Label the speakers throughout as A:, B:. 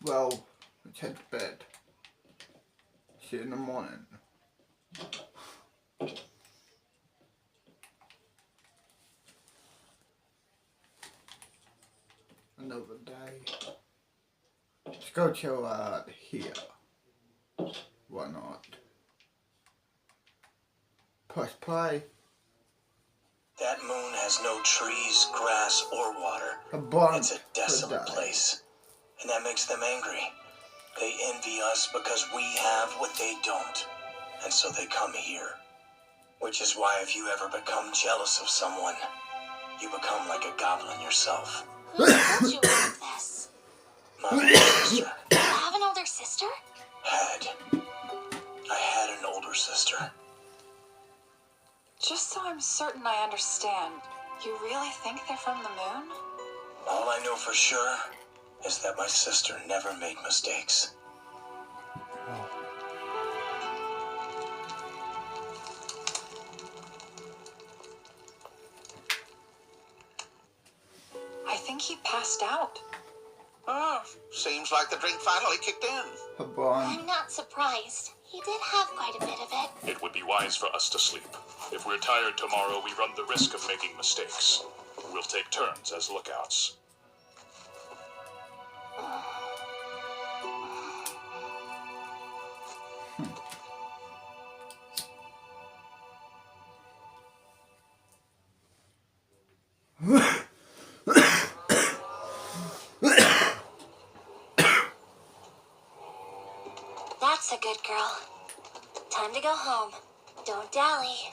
A: Well, let's head to bed. See you in the morning. Another day. Let's go to here. Why not? Press play.
B: That moon has no trees, grass, or water. It's a desolate place. And that makes them angry. They envy us because we have what they don't. And so they come here. Which is why if you ever become jealous of someone, you become like a goblin yourself.
C: Who told you all of this?
B: My older sister.
C: You have an older sister?
B: I had an older sister.
D: Just so I'm certain I understand, you really think they're from the moon?
B: All I know for sure is that my sister never made mistakes.
D: I think he passed out.
E: Oh, seems like the drink finally kicked in.
C: I'm not surprised. He did have quite a bit of it.
F: It would be wise for us to sleep. If we're tired tomorrow, we run the risk of making mistakes. We'll take turns as lookouts.
C: That's a good girl. Time to go home. Don't dally.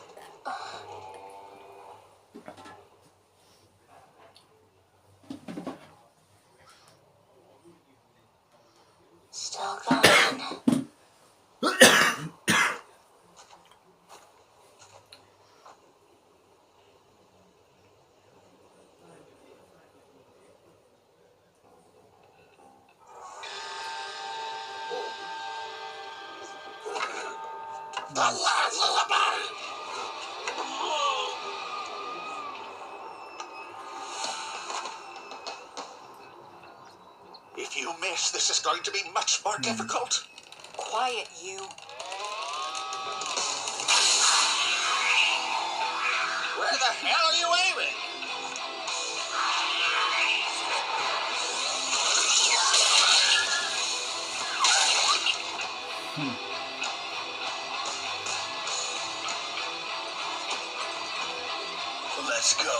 C: Still gone.
E: The lullaby! If you miss, this is going to be much more difficult.
D: Quiet, you.
E: Where the hell are you aiming?
B: Let's go.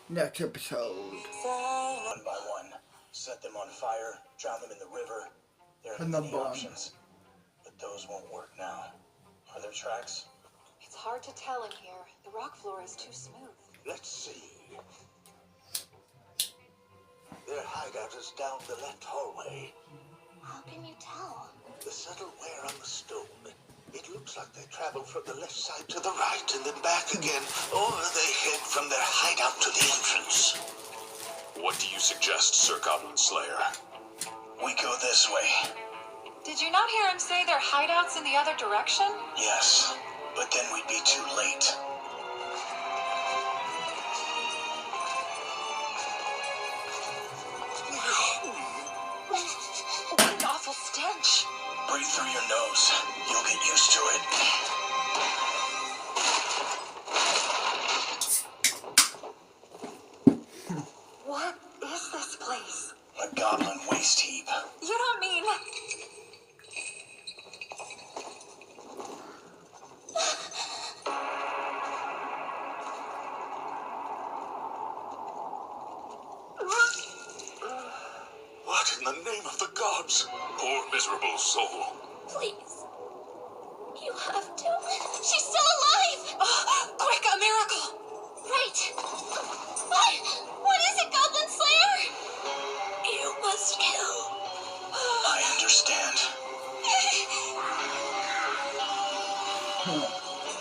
A: Next episode.
B: One by one. Set them on fire, drown them in the river. There are many options. But those won't work now. Are there tracks?
D: It's hard to tell in here. The rock floor is too smooth.
E: Let's see. Their hideout is down the left hallway.
C: How can you tell?
E: The subtle wear on the stone. It looks like they travel from the left side to the right and then back again, or they head from their hideout to the entrance.
F: What do you suggest, Sir Goblin Slayer?
B: We go this way.
D: Did you not hear him say their hideouts in the other direction?
B: Yes, but then we'd be too late.
D: What an awful stench.
B: Breathe through your nose. You'll get used to it.
D: What is this place?
B: A goblin waste heap.
D: You don't mean...
E: What in the name of the gods?
F: Poor miserable soul.
C: Please. You have to. She's still alive!
D: Quick, a miracle!
C: Right. What is it, Goblin Slayer? You must kill.
B: I understand.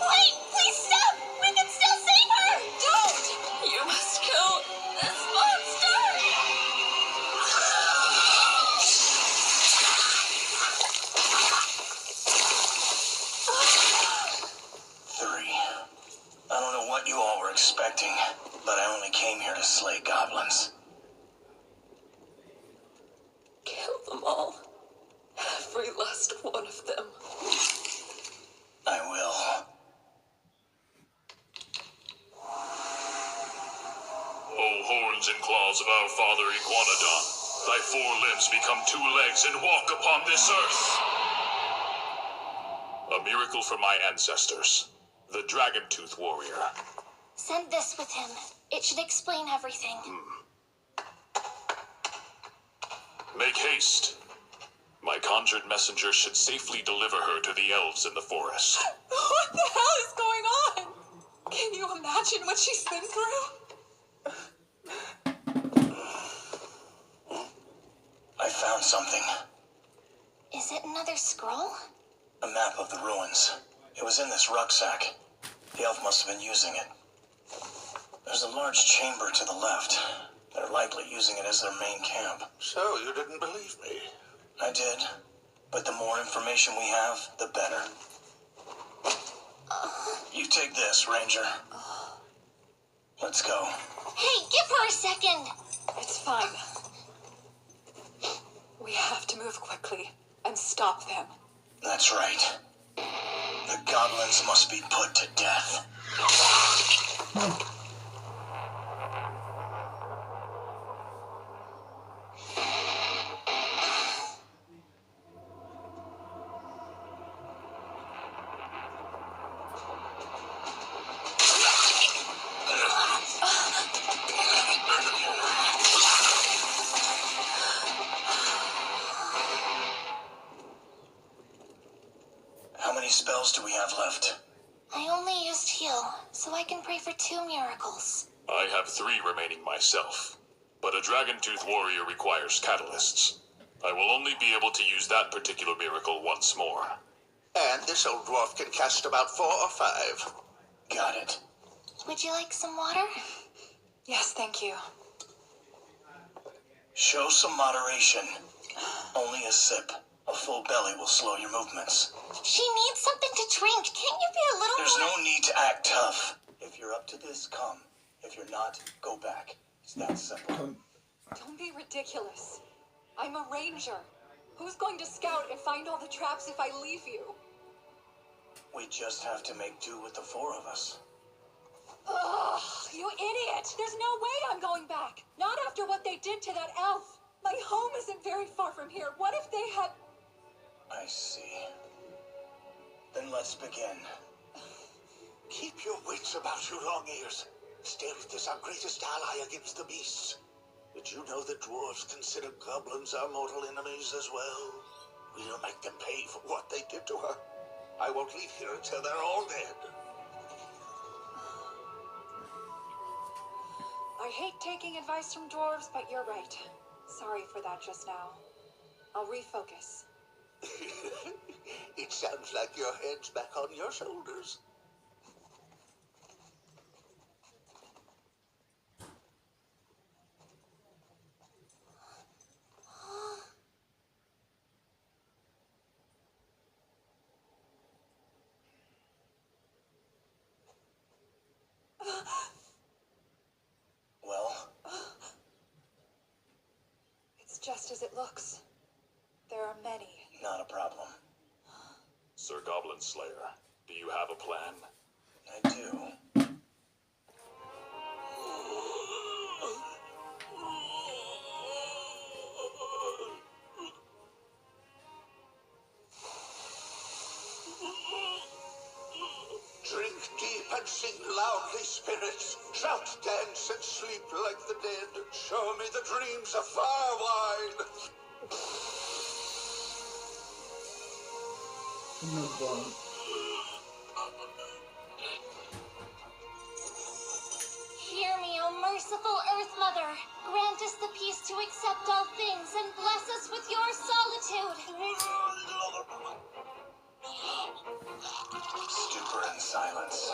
C: Wait, please stop! We can still save her!
D: Don't! You must kill
C: This monster!
B: but I only came here to slay goblins.
D: Kill them all. Every last one of them.
B: I will.
F: O horns and claws of our father Iguanodon, thy 4 limbs become 2 legs and walk upon this earth. A miracle for my ancestors, the Dragon-Tooth Warrior.
C: Send this with him. It should explain everything.
F: Make haste. My conjured messenger should safely deliver her to the elves in the forest.
D: What the hell is going on? Can you imagine what she's been through?
B: I found something.
C: Is it another scroll?
B: A map of the ruins. It was in this rucksack. The elf must have been using it. There's a large chamber to the left. They're likely using it as their main camp.
E: So you didn't believe me?
B: I did. But the more information we have, the better. You take this, Ranger. Let's go.
C: Hey, give her a second!
D: It's fine. We have to move quickly and stop them.
B: That's right. The goblins must be put to death. How many spells do we have left?
C: I only used heal, so I can pray for 2 miracles.
F: I have 3 remaining myself, but a Dragon-Tooth Warrior requires catalysts. I will only be able to use that particular miracle once more.
E: And this old dwarf can cast about 4 or 5.
B: Got it.
C: Would you like some water?
D: Yes, thank you.
B: Show some moderation. Only a sip. A full belly will slow your movements.
C: She needs something to drink. Can't you be a little
B: There's
C: more...
B: no need to act tough. If you're up to this, come. If you're not, go back. It's that simple.
D: Don't be ridiculous. I'm a ranger. Who's going to scout and find all the traps if I leave you?
B: We just have to make do with the 4 of us.
D: Ugh, you idiot! There's no way I'm going back. Not after what they did to that elf. My home isn't very far from here. What if they had...
B: I see. Then let's begin.
E: Keep your wits about you, Long Ears. Stealth is our greatest ally against the beasts. Did you know that dwarves consider goblins our mortal enemies as well? We'll make them pay for what they did to her. I won't leave here until they're all dead.
D: I hate taking advice from dwarves, but you're right. Sorry for that just now. I'll refocus.
E: It sounds like your head's back on your shoulders.
B: Well,
D: It's just as it looks. There are many.
B: not a problem.
F: Sir Goblin Slayer, do you have a plan?
B: I do.
E: Drink deep and sing loudly, spirits. Shout, dance, and sleep like the dead. Show me the dreams of firewine.
A: Move on.
C: Hear me, O merciful Earth Mother. Grant us the peace to accept all things and bless us with your solitude.
B: Stupor and silence.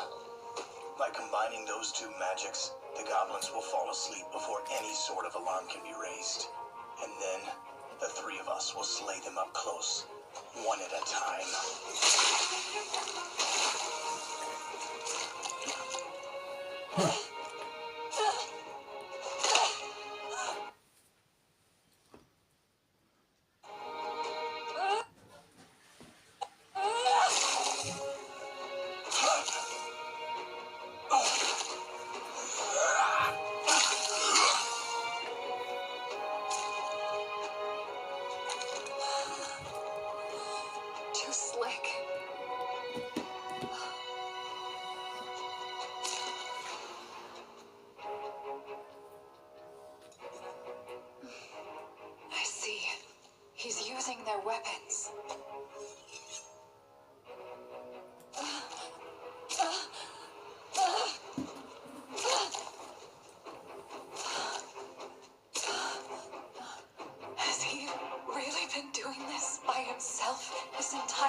B: By combining those 2 magics, the goblins will fall asleep before any sort of alarm can be raised. And then, the 3 of us will slay them up close, one at a time.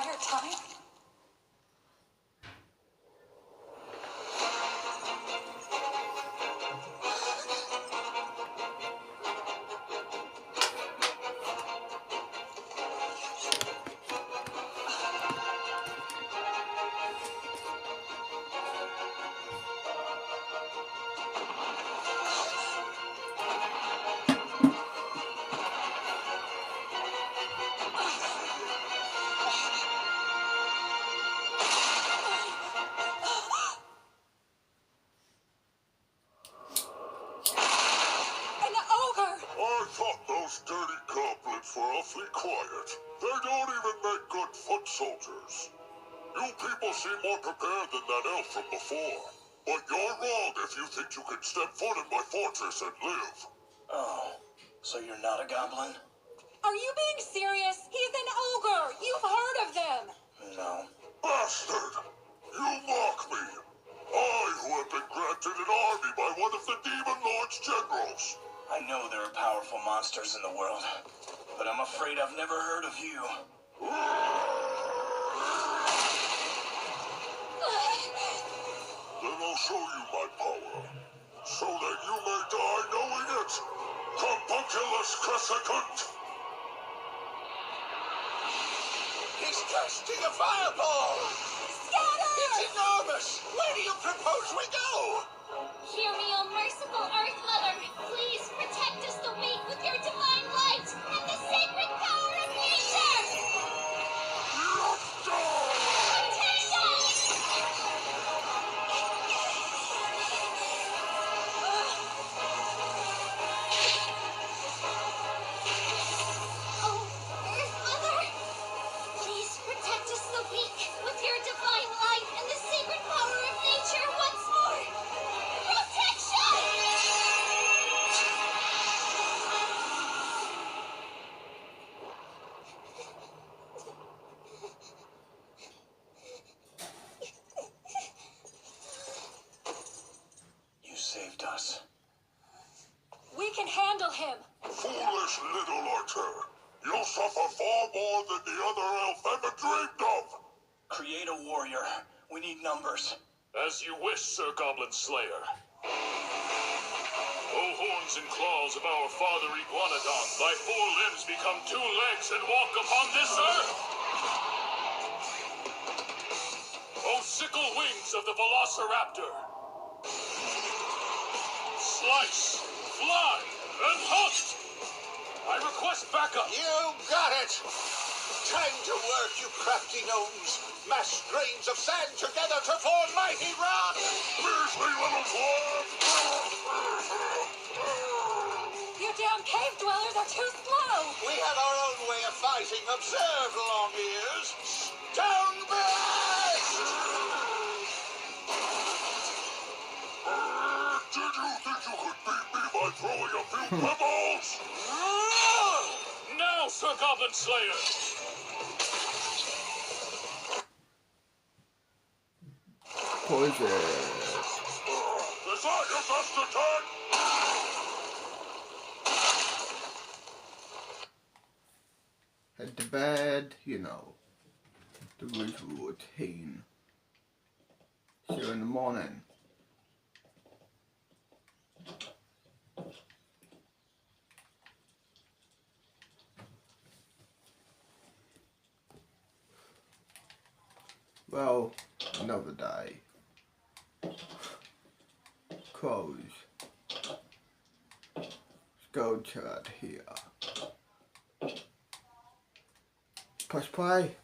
D: entire time?
F: I thought those dirty goblins were awfully quiet. They don't even make good foot soldiers. You people seem more prepared than that elf from before. But you're wrong if you think you can step foot in my fortress and live.
B: Oh, so you're not a goblin?
D: Are you being serious? He's an ogre! You've heard of them!
B: No.
F: Bastard! You mock me! I, who have been granted an army by one of the Demon Lord's generals.
B: I know there are powerful monsters in the world, but I'm afraid I've never heard of you.
F: Then I'll show you my power, so that you may die knowing it. Compunculus crescent!
E: He's casting a fireball!
D: Scatter!
E: It's enormous! Where do you propose we go?
C: Hear me, O merciful Earth Mother. Please protect us the weak with your divine light and the sacred power of nature. Oh, Earth Mother. Please protect us the weak with your divine light and the sacred power of nature once more. Protection!
B: You saved us.
D: We can handle him!
F: Foolish little Archer! You'll suffer far more than the other elf ever dreamed of!
B: Create a warrior. We need numbers.
F: As you wish, Sir Goblin Slayer. O horns and claws of our father Iguanodon, thy 4 limbs become 2 legs and walk upon this earth! O sickle wings of the Velociraptor! Slice, fly, and hunt! I request backup!
E: You got it! Time to work, you crafty gnomes! Mash grains of sand together to form mighty rock!
F: Measly little dwarf!
D: You damn cave dwellers are too slow!
E: We have our own way of fighting. Observe, long ears. Stone blast!
F: Did you think you could beat me by throwing a few pebbles? Now, Sir Goblin Slayer!
A: Poison.
F: Is that your best attack?
A: Head to bed, you know. The usual routine. See you in the morning. Well, another day. Crows. Let's go chat here. Press play.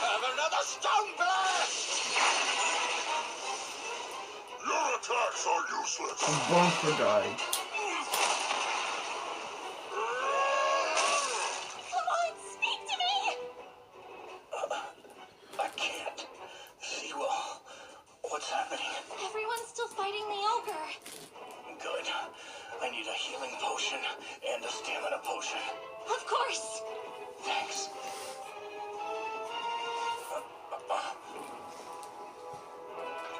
E: Have another stone blast!
F: Your attacks are useless.
A: I'm born for die.
D: Come on, speak to me!
B: I can't. Sewell, what's happening?
C: Everyone's still fighting the ogre.
B: Good. I need a healing potion and a stamina potion.
C: Of course.
B: Thanks.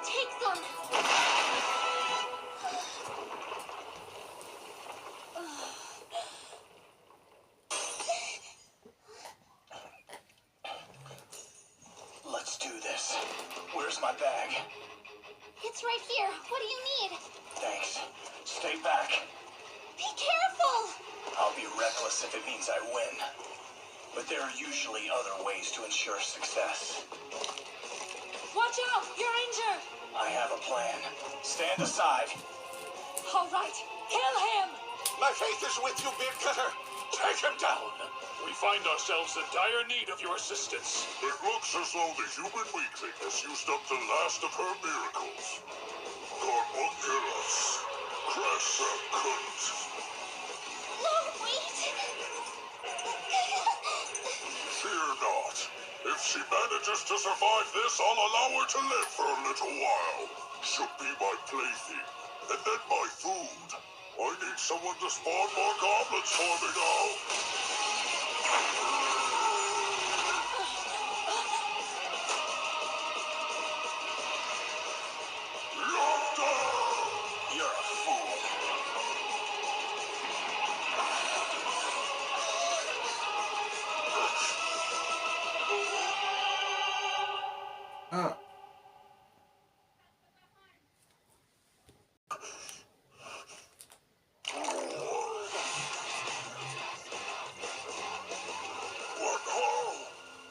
C: Take them.
B: Where's my bag?
C: It's right here. What do you need?
B: Thanks. Stay back.
C: Be careful!
B: I'll be reckless if it means I win. But there are usually other ways to ensure success.
D: Watch out! You're injured!
B: I have a plan. Stand aside.
D: All right, kill him!
E: My faith is with you, Beard Cutter. Take him down.
F: We find ourselves in dire need of your assistance. It looks as though the human weakling has used up the last of her miracles. Homunculus, Crasher Cunt.
C: No, wait!
F: Fear not. If she manages to survive this, I'll allow her to live for a little while. She'll be my plaything, and then my food. I need someone to spawn more goblins for me now.
B: You're a fool.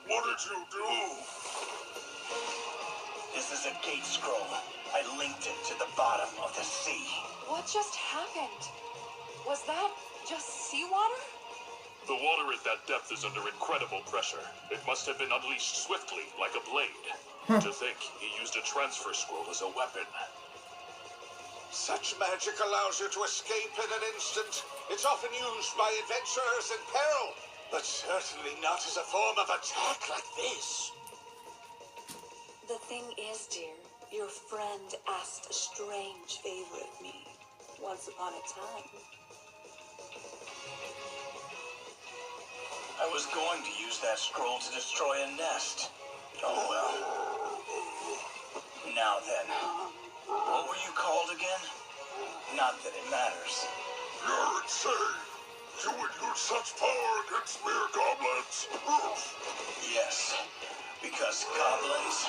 F: What did you do?
B: This is a gate scroll. I linked it to the bottom of the sea.
D: What just happened? Was that just seawater?
F: The water at that depth is under incredible pressure. It must have been unleashed swiftly, like a blade. To think, he used a transfer scroll as a weapon.
E: Such magic allows you to escape in an instant. It's often used by adventurers in peril, but certainly not as a form of attack like this.
D: The thing is, dear, your friend asked a strange favor of me once upon a time.
B: I was going to use that scroll to destroy a nest. Oh well. Now then, what were you called again? Not that it matters.
F: You're insane! You would use such power against mere goblins!
B: Yes, because goblins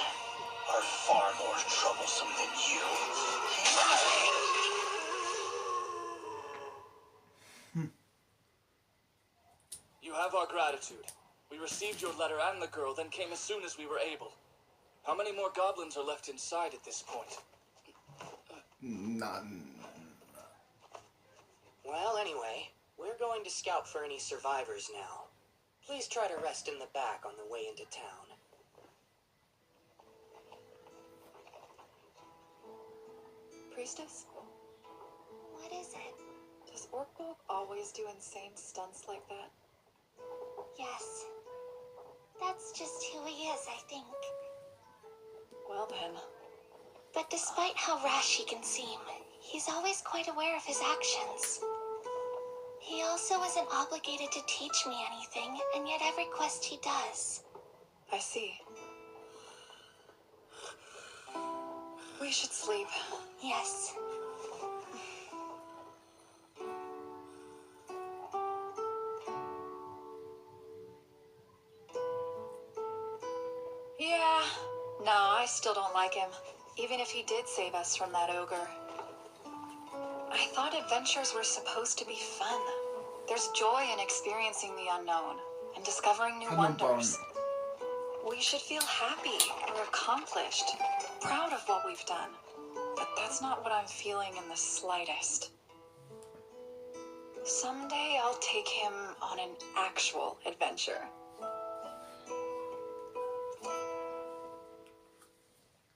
B: are far more troublesome than you.
G: You have our gratitude. We received your letter and the girl, then came as soon as we were able. How many more goblins are left inside at this point?
A: None.
H: Well, anyway, we're going to scout for any survivors now. Please try to rest in the back on the way into town.
D: Priestess,
C: What is it?
D: does Orkbog always do insane stunts like that?
C: Yes. That's just who he is, I think.
D: Well then,
C: But despite how rash he can seem, he's always quite aware of his actions. He also isn't obligated to teach me anything, and yet every quest he does.
D: I see. We should sleep.
C: Yes.
D: Yeah. No, I still don't like him. Even if he did save us from that ogre. I thought adventures were supposed to be fun. There's joy in experiencing the unknown and discovering new wonders. We should feel happy or accomplished, proud of what we've done. But that's not what I'm feeling in the slightest. Someday I'll take him on an actual adventure.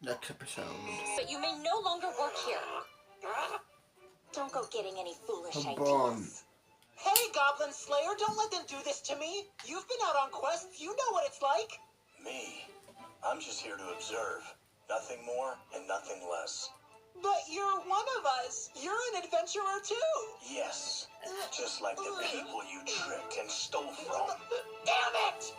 A: Next episode.
C: But you may no longer work here. Don't go getting any foolish
A: Come
C: ideas.
A: on.
I: Hey, Goblin Slayer, don't let them do this to me. You've been out on quests, you know what it's like.
B: Me? I'm just here to observe. Nothing more and nothing less.
I: But you're one of us. You're an adventurer too.
B: Yes, just like the people you tricked and stole from.
I: Damn it!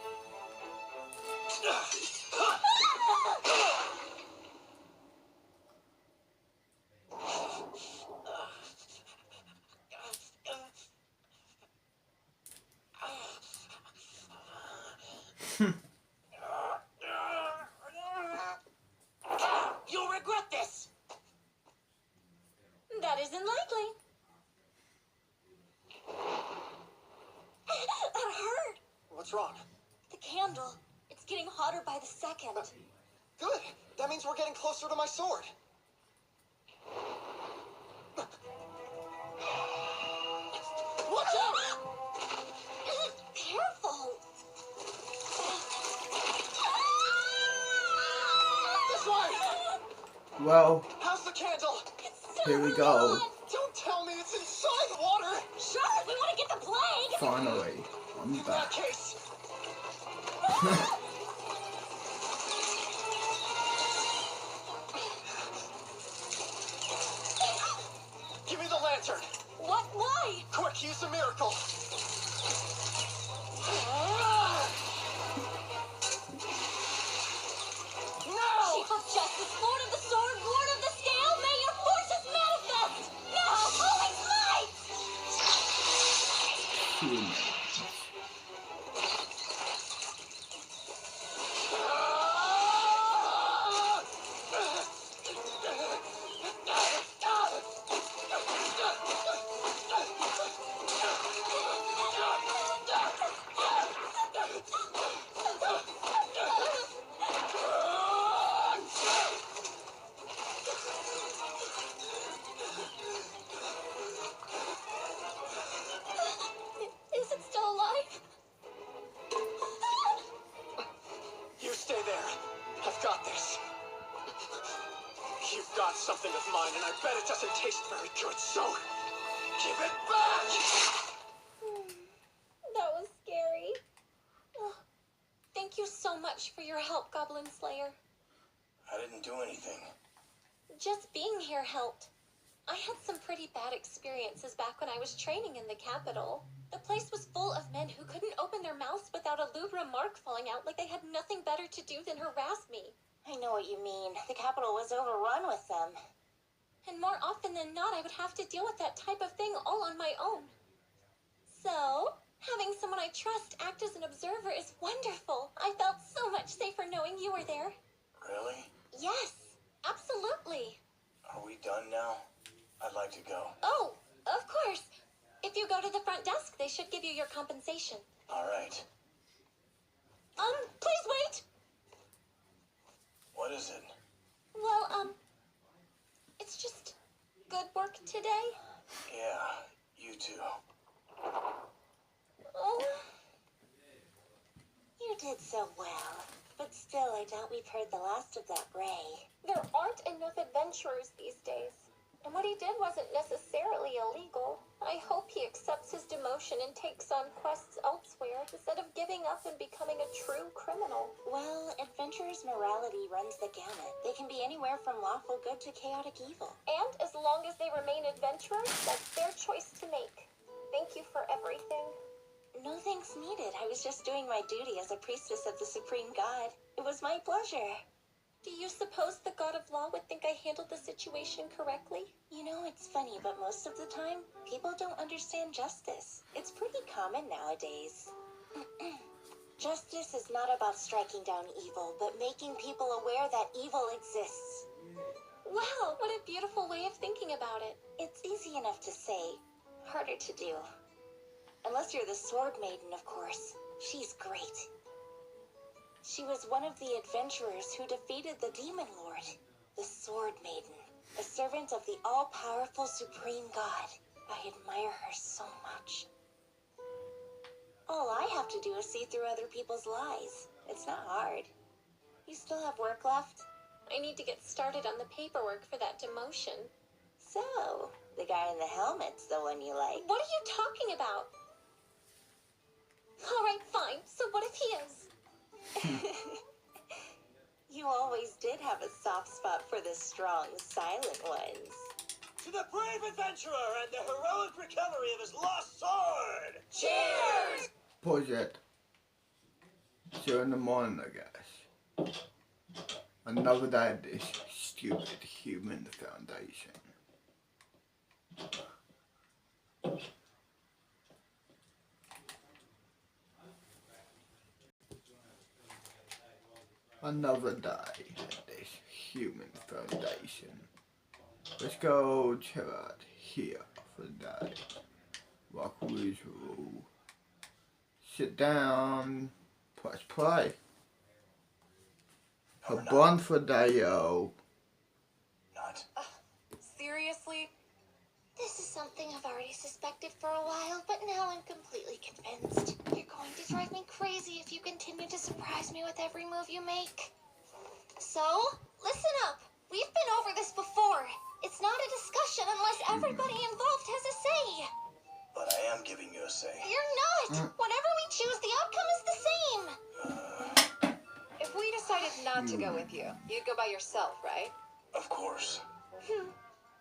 I: What's wrong?
C: The candle. It's getting hotter by the second.
I: Good. That means we're getting closer to my sword. Watch out!
C: Careful.
I: This way!
A: Well,
I: How's the candle?
A: here we go.
I: Don't tell me it's inside water!
C: Sure, we want to get the plague.
A: Finally, I'm
I: In that
A: back.
I: case, give me the lantern.
C: What? Why?
I: Quick, use a miracle. No!
C: Chief of Justice, Lord of the Sword, Lord of the Scale, may your forces manifest! Now, holy smite! Is it still alive?
I: You stay there. I've got this. You've got something of mine, and I bet it doesn't taste very good, so give it back!
C: That was scary. Oh, thank you so much for your help, Goblin Slayer.
B: I didn't do anything.
C: Just being here helped. I had some pretty bad experiences back when I was training in the capital. The place was full of men who couldn't open their mouths without a lubra mark falling out, like they had nothing better to do than harass me.
J: I know what you mean. The capital was overrun with them.
C: And more often than not, I would have to deal with that type of thing all on my own. So, having someone I trust act as an observer is wonderful. I felt so much safer knowing you were there.
B: Really?
C: Yes, absolutely.
B: Are we done now? I'd like to go.
C: Oh, of course. If you go to the front desk, they should give you your compensation.
B: All right.
C: Please wait.
B: What is it?
C: Well, it's just good work today.
B: Yeah, you too.
C: Oh,
J: You did so well. But still, I doubt we've heard the last of that Ray.
C: there aren't enough adventurers these days. And what he did wasn't necessarily illegal. I hope he accepts his demotion and takes on quests elsewhere instead of giving up and becoming a true criminal.
J: Well, adventurers' morality runs the gamut. They can be anywhere from lawful good to chaotic evil.
C: And as long as they remain adventurers, that's their choice to make. Thank you for everything.
J: No thanks needed. I was just doing my duty as a priestess of the Supreme God. It was my pleasure.
C: Do you suppose the God of Law would think I handled the situation correctly?
J: You know, it's funny, but most of the time, people don't understand justice. It's pretty common nowadays. Justice is not about striking down evil, but making people aware that evil exists.
C: Wow, what a beautiful way of thinking about it.
J: It's easy enough to say, harder to do. Unless you're the Sword Maiden, of course. She's great. She was one of the adventurers who defeated the Demon Lord, the Sword Maiden, a servant of the all-powerful Supreme God. I admire her so much. All I have to do is see through other people's lies. It's not hard. You still have work left?
C: I need to get started on the paperwork for that demotion.
J: So, the guy in the helmet's the one you like.
C: What are you talking about? All right, fine. So what if he is?
J: You always did have a soft spot for the strong, silent ones.
I: To the brave adventurer and the heroic recovery of his lost sword!
C: Cheers!
A: Pause it. See you in the morning, I guess. Another day of this stupid human foundation. Another day at this human foundation. Let's go check out here for the day. Walk visual Sit down. Press play. A
B: Number 9.
A: bun for Dayo.
B: Not.
D: Seriously?
C: This is something I've already suspected for a while, but now I'm completely convinced. You're going to drive me crazy if you continue to surprise me with every move you make. So, listen up. We've been over this before. It's not a discussion unless everybody involved has a say.
B: But I am giving you a say.
C: You're not. Whatever we choose, the outcome is the same.
D: If we decided not to go with you, you'd go by yourself, right?
B: Of course.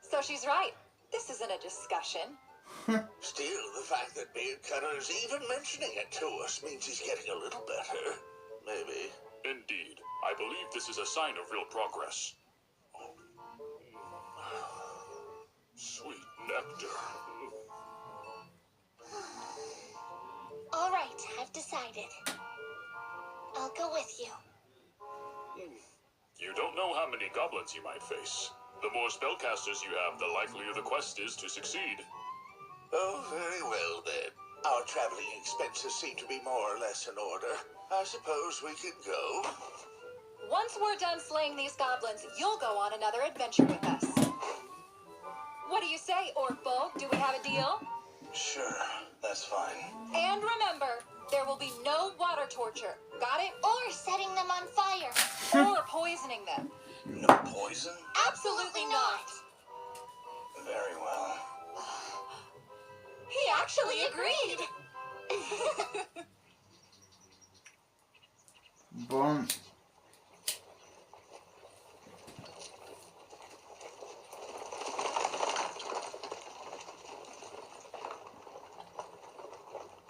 D: So she's right. This isn't a discussion.
E: Still, the fact that Beard Cutter is even mentioning it to us means he's getting a little better. Maybe.
F: Indeed. I believe this is a sign of real progress. Sweet nectar.
C: All right, I've decided. I'll go with you.
F: You don't know how many goblins you might face. The more spellcasters you have, the likelier the quest is to succeed.
E: Oh, very well then. Our traveling expenses seem to be more or less in order. I suppose we can go.
D: Once we're done slaying these goblins, you'll go on another adventure with us. What do you say, Orc Bull? Do we have a deal?
B: Sure, that's fine.
D: And remember, there will be no water torture. Got it?
C: Or setting them on fire.
D: Or poisoning them.
B: No poison?
D: Absolutely not.
B: Very well.
D: He actually agreed.
A: Bun.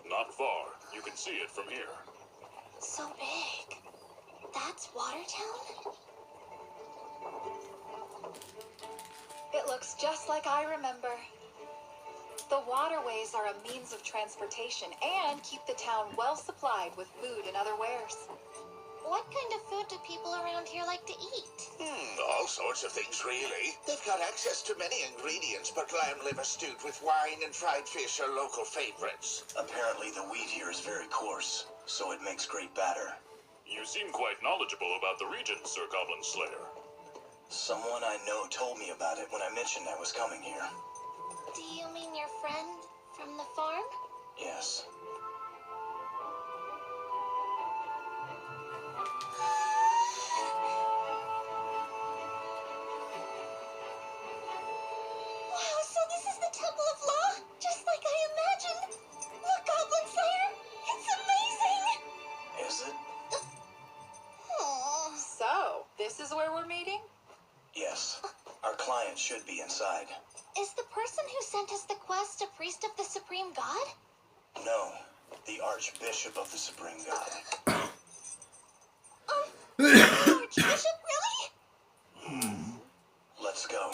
F: Not far. You can see it from here.
C: So big. That's Watertown?
D: It looks just like I remember. The waterways are a means of transportation and keep the town well supplied with food and other wares.
C: What kind of food do people around here like to eat?
E: All sorts of things, really. They've got access to many ingredients, but lamb liver stewed with wine and fried fish are local favorites.
B: Apparently the wheat here is very coarse, so it makes great batter.
F: You seem quite knowledgeable about the region, Sir Goblin Slayer.
B: Someone I know told me about it when I mentioned I was coming here.
C: Do you mean your friend from the farm?
B: Yes.
C: Wow, so this is the Temple of Law? Just like I imagined. Look, Goblin Slayer, it's amazing!
B: Is it?
C: Aw.
D: So, this is where we're meeting?
B: Yes. Our client should be inside.
C: Is the person who sent us the quest a priest of the Supreme God?
B: No, the Archbishop of the Supreme God.
C: Archbishop, really?
B: Let's go.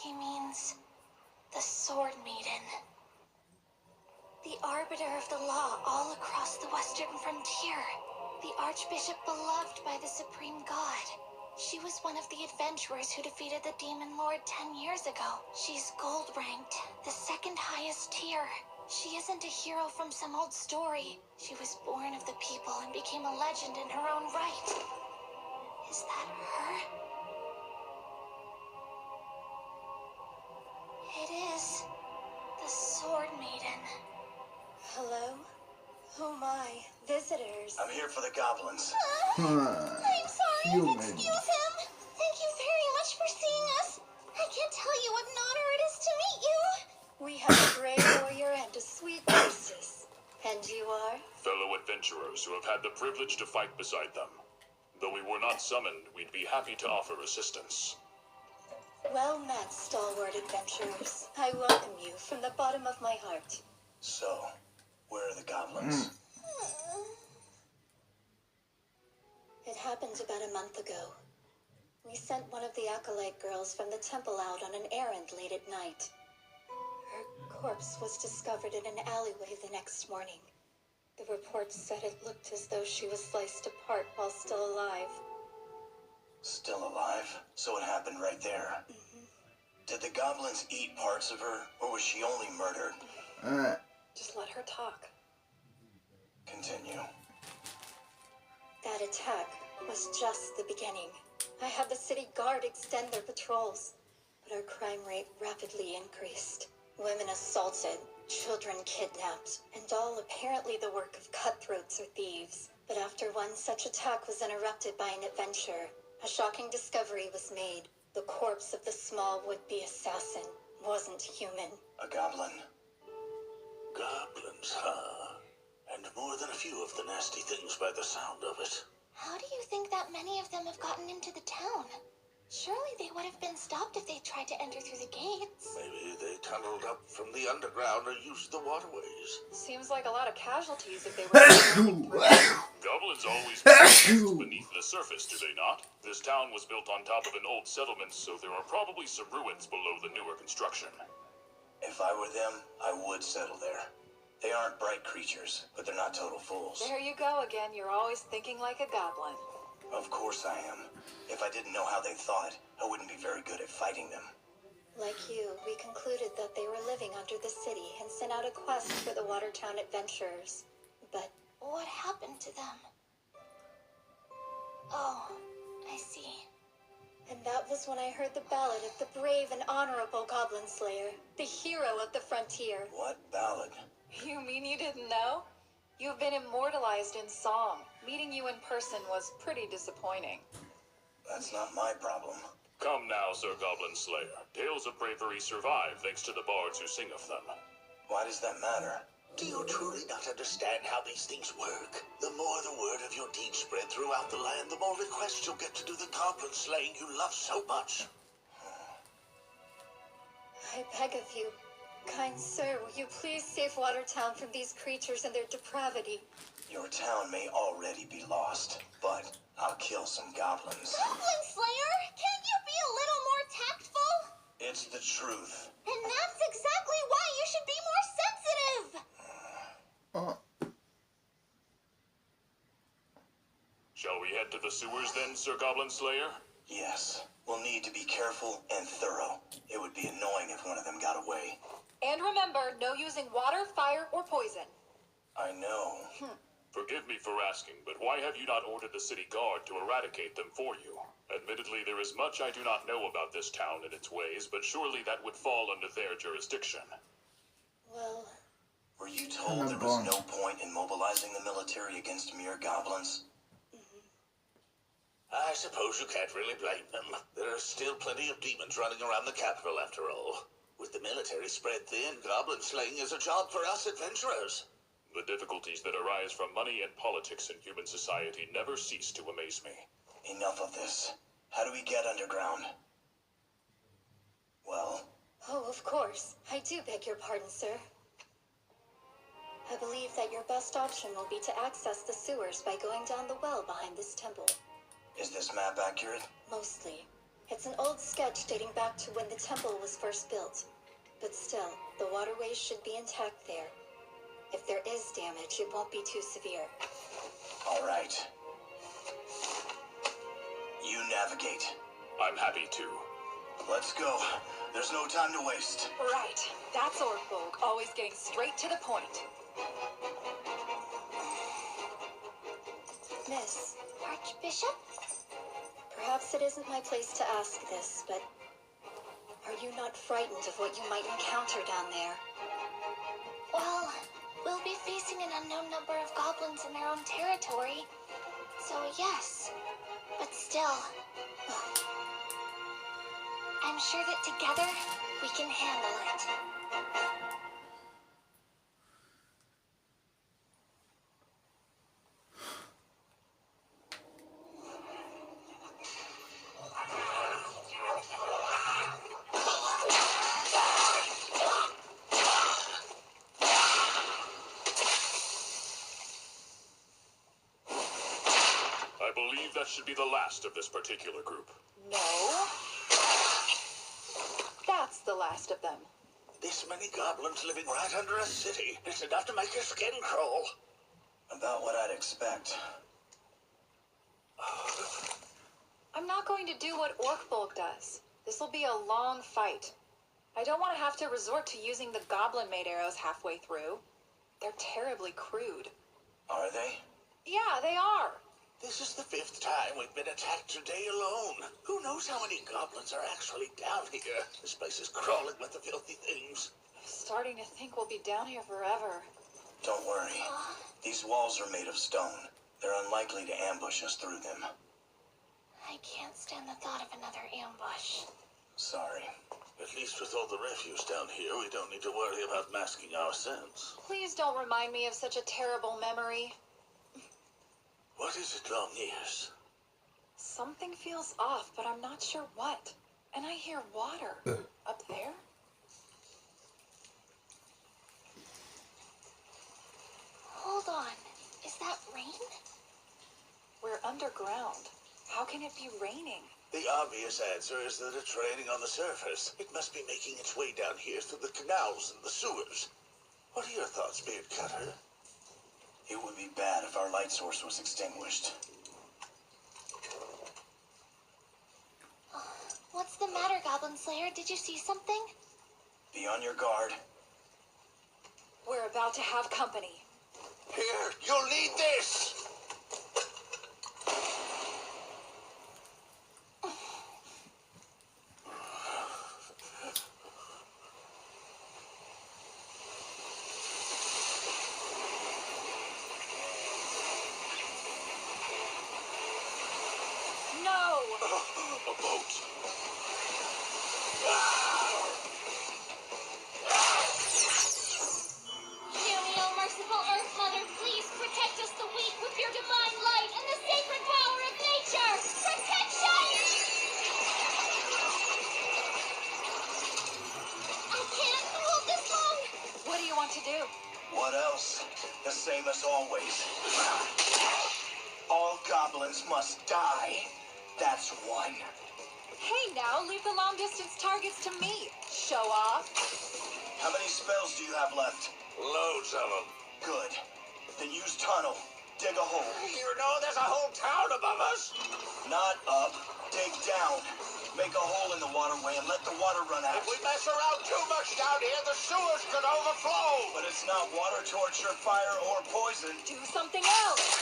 C: He means the Sword Maiden. The arbiter of the law all across the western frontier. The Archbishop beloved by the Supreme God. She was one of the adventurers who defeated the Demon Lord 10 years ago. She's gold ranked, the second highest tier. She isn't a hero from some old story. She was born of the people and became a legend in her own right. Is that her? It is. The Sword Maiden.
J: Hello? Oh my, visitors.
B: I'm here for the goblins.
C: I'm sorry,
A: Human.
C: excuse him. Thank you very much for seeing us. I can't tell you what an honor it is to meet you.
J: We have a brave warrior and a sweet priestess. And you are?
F: Fellow adventurers who have had the privilege to fight beside them. Though we were not summoned, we'd be happy to offer assistance.
J: Well met, stalwart adventurers. I welcome you from the bottom of my heart.
B: So, where are the goblins?
J: It happened about a month ago. We sent one of the acolyte girls from the temple out on an errand late at night. Her corpse was discovered in an alleyway the next morning. The reports said it looked as though she was sliced apart while still alive.
B: Still alive? So it happened right there. Did the goblins eat parts of her, or was she only murdered?
D: Just let her talk.
B: Continue.
D: That attack was just the beginning. I had the city guard extend their patrols, but our crime rate rapidly increased. Women assaulted, children kidnapped, and all apparently the work of cutthroats or thieves. But after one such attack was interrupted by an adventurer, a shocking discovery was made. The corpse of the small would-be assassin wasn't human.
B: A goblin?
E: Goblins, huh? And more than a few of the nasty things by the sound of it.
C: How do you think that many of them have gotten into the town? Surely they would have been stopped if they tried to enter through the gates.
E: Maybe they tunneled up from the underground or used the waterways.
D: Seems like a lot of casualties if they were.
F: Goblins always persist beneath the surface, do they not? This town was built on top of an old settlement, so there are probably some ruins below the newer construction.
B: If I were them, I would settle there. They aren't bright creatures, but they're not total fools.
D: There you go again. You're always thinking like a goblin.
B: Of course I am. If I didn't know how they thought, I wouldn't be very good at fighting them.
D: Like you, we concluded that they were living under the city and sent out a quest for the Watertown adventurers. But
C: what happened to them? Oh, I see.
D: And that was when I heard the ballad of the brave and honorable Goblin Slayer, the hero of the frontier.
B: What ballad?
D: You mean you didn't know? You've been immortalized in song. Meeting you in person was pretty disappointing.
B: That's not my problem.
F: Come now, Sir Goblin Slayer. Tales of bravery survive thanks to the bards who sing of them.
B: Why does that matter?
E: Do you truly not understand how these things work? The more the word of your deeds spread throughout the land, the more requests you'll get to do the goblin slaying you love so much.
D: I beg of you, kind sir, will you please save Watertown from these creatures and their depravity?
B: Your town may already be lost, but I'll kill some goblins.
C: Goblin Slayer, can't you be a little more tactful?
B: It's the truth.
C: And that's exactly why you should be more sensitive!
F: Shall we head to the sewers then, Sir Goblin Slayer?
B: Yes. We'll need to be careful and thorough. It would be annoying if one of them got away.
D: And remember, no using water, fire, or poison.
B: I know.
F: Forgive me for asking, but why have you not ordered the city guard to eradicate them for you? Admittedly, there is much I do not know about this town and its ways, but surely that would fall under their jurisdiction.
D: Well...
B: Were you told there was no point in mobilizing the military against mere goblins?
E: I suppose you can't really blame them. There are still plenty of demons running around the capital after all. With the military spread thin, goblin slaying is a job for us adventurers.
F: The difficulties that arise from money and politics in human society never cease to amaze me.
B: Enough of this. How do we get underground? Well?
D: Oh, of course. I do beg your pardon, sir. I believe that your best option will be to access the sewers by going down the well behind this temple.
B: Is this map accurate?
D: Mostly. It's an old sketch dating back to when the temple was first built. But still, the waterways should be intact there. If there is damage, it won't be too severe.
B: All right. You navigate.
F: I'm happy to.
B: Let's go. There's no time to waste.
D: Right. That's Orkbolg, always getting straight to the point. Miss,
C: Archbishop?
D: perhaps it isn't my place to ask this, but are you not frightened of what you might encounter down there?
C: Well, we'll be facing an unknown number of goblins in their own territory. So yes, but still, I'm sure that together we can handle it.
F: I believe that should be the last of this particular group.
D: No. That's the last of them.
E: This many goblins living right under a city. It's enough to make your skin crawl.
B: About what I'd expect.
D: I'm not going to do what Orkbolg does. This will be a long fight. I don't want to have to resort to using the goblin-made arrows halfway through. They're terribly crude.
B: Are they?
D: Yeah, they are.
E: This is the 5th time we've been attacked today alone. Who knows how many goblins are actually down here? This place is crawling with the filthy things.
D: I'm starting to think we'll be down here forever.
B: Don't worry. These walls are made of stone. They're unlikely to ambush us through them.
J: I can't stand the thought of another ambush.
B: Sorry.
E: At least with all the refuse down here, we don't need to worry about masking our scents.
D: Please don't remind me of such a terrible memory.
E: What is it, Long Ears?
D: Something feels off, but I'm not sure what. And I hear water. Up there?
J: Hold on. Is that rain?
D: We're underground. How can it be raining?
E: The obvious answer is that it's raining on the surface. It must be making its way down here through the canals and the sewers. What are your thoughts, Beard Cutter?
B: It would be bad if our light source was extinguished.
J: What's the matter, Goblin Slayer? Did you see something?
B: Be on your guard.
D: We're about to have company.
E: Here, you'll need this!
D: No!
E: A boat.
C: Hear me, O merciful Earth Mother. Please protect us, the weak, with your divine light and the sacred power of nature. Protection! I can't hold this long.
D: What do you want to do?
B: What else? The same as always. All goblins must die. That's one.
D: Hey now, leave the long-distance targets to me. Show off.
B: How many spells do you have left?
E: Loads of them.
B: Good. Then use tunnel. Dig a hole.
E: You know there's a whole town above us.
B: Not up. Dig down. Make a hole in the waterway and let the water run out.
E: If we mess around too much down here, the sewers could overflow.
B: But it's not water torture, fire, or poison.
D: Do something else.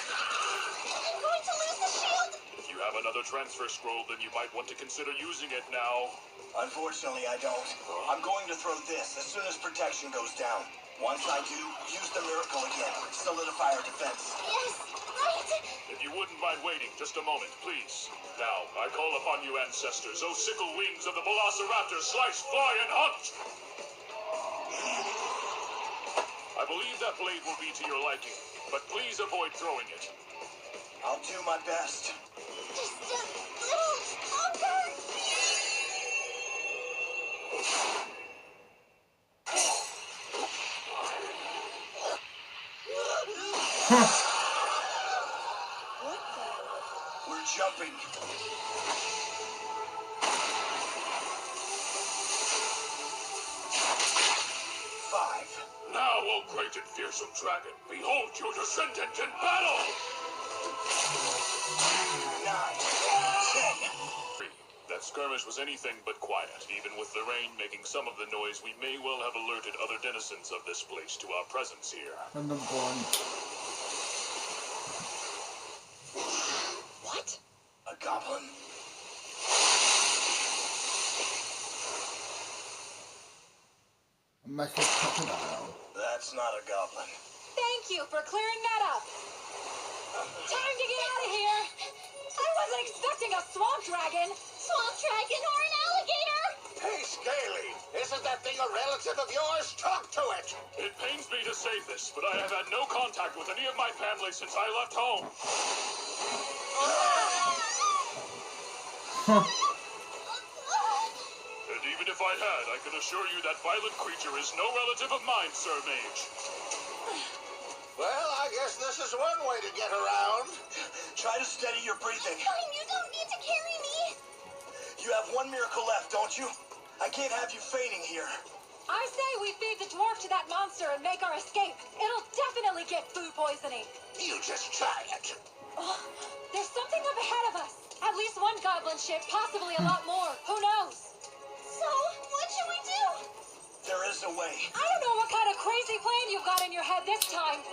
C: I'm going to lose the shield.
F: If you have another transfer scroll, then you might want to consider using it now.
B: Unfortunately, I don't. I'm going to throw this as soon as protection goes down. Once I do, use the miracle again. Solidify our defense.
C: Yes, right.
F: If you wouldn't mind waiting just a moment, please. Now, I call upon you ancestors, O sickle wings of the Velociraptor, slice, fly, and hunt! I believe that blade will be to your liking, but please avoid throwing it.
B: I'll do my best.
C: Just a little longer.
B: We're jumping. Five.
F: Now, O great and fearsome dragon, behold your descendant in battle!
B: 9. 10.
F: That skirmish was anything but quiet. Even with the rain making some of the noise, we may well have alerted other denizens of this place to our presence here.
A: And the bond.
D: What?
B: A goblin.
A: A massive crocodile.
B: That's not a goblin.
D: Thank you for clearing that up. Time to get out of here. I wasn't expecting a swamp dragon.
C: Swamp dragon or an alligator.
E: Hey, Scaly, isn't that thing a relative of yours? Talk to it.
F: It pains me to say this, but I have had no contact with any of my family since I left home. And even if I had, I can assure you that violent creature is no relative of mine, Sir Mage.
E: Well, I guess this is one way to get around.
B: Try to steady your breathing.
C: Fine, you don't need to carry me.
B: You have one miracle left, don't you? I can't have you fainting here.
D: I say we feed the dwarf to that monster and make our escape. It'll definitely get food poisoning.
E: You just try it.
D: Oh, there's something up ahead of us. At least one goblin ship, possibly a lot more. Who knows?
C: So, what should we do?
B: away.
K: I don't know what kind of crazy plan you've got in your head this time.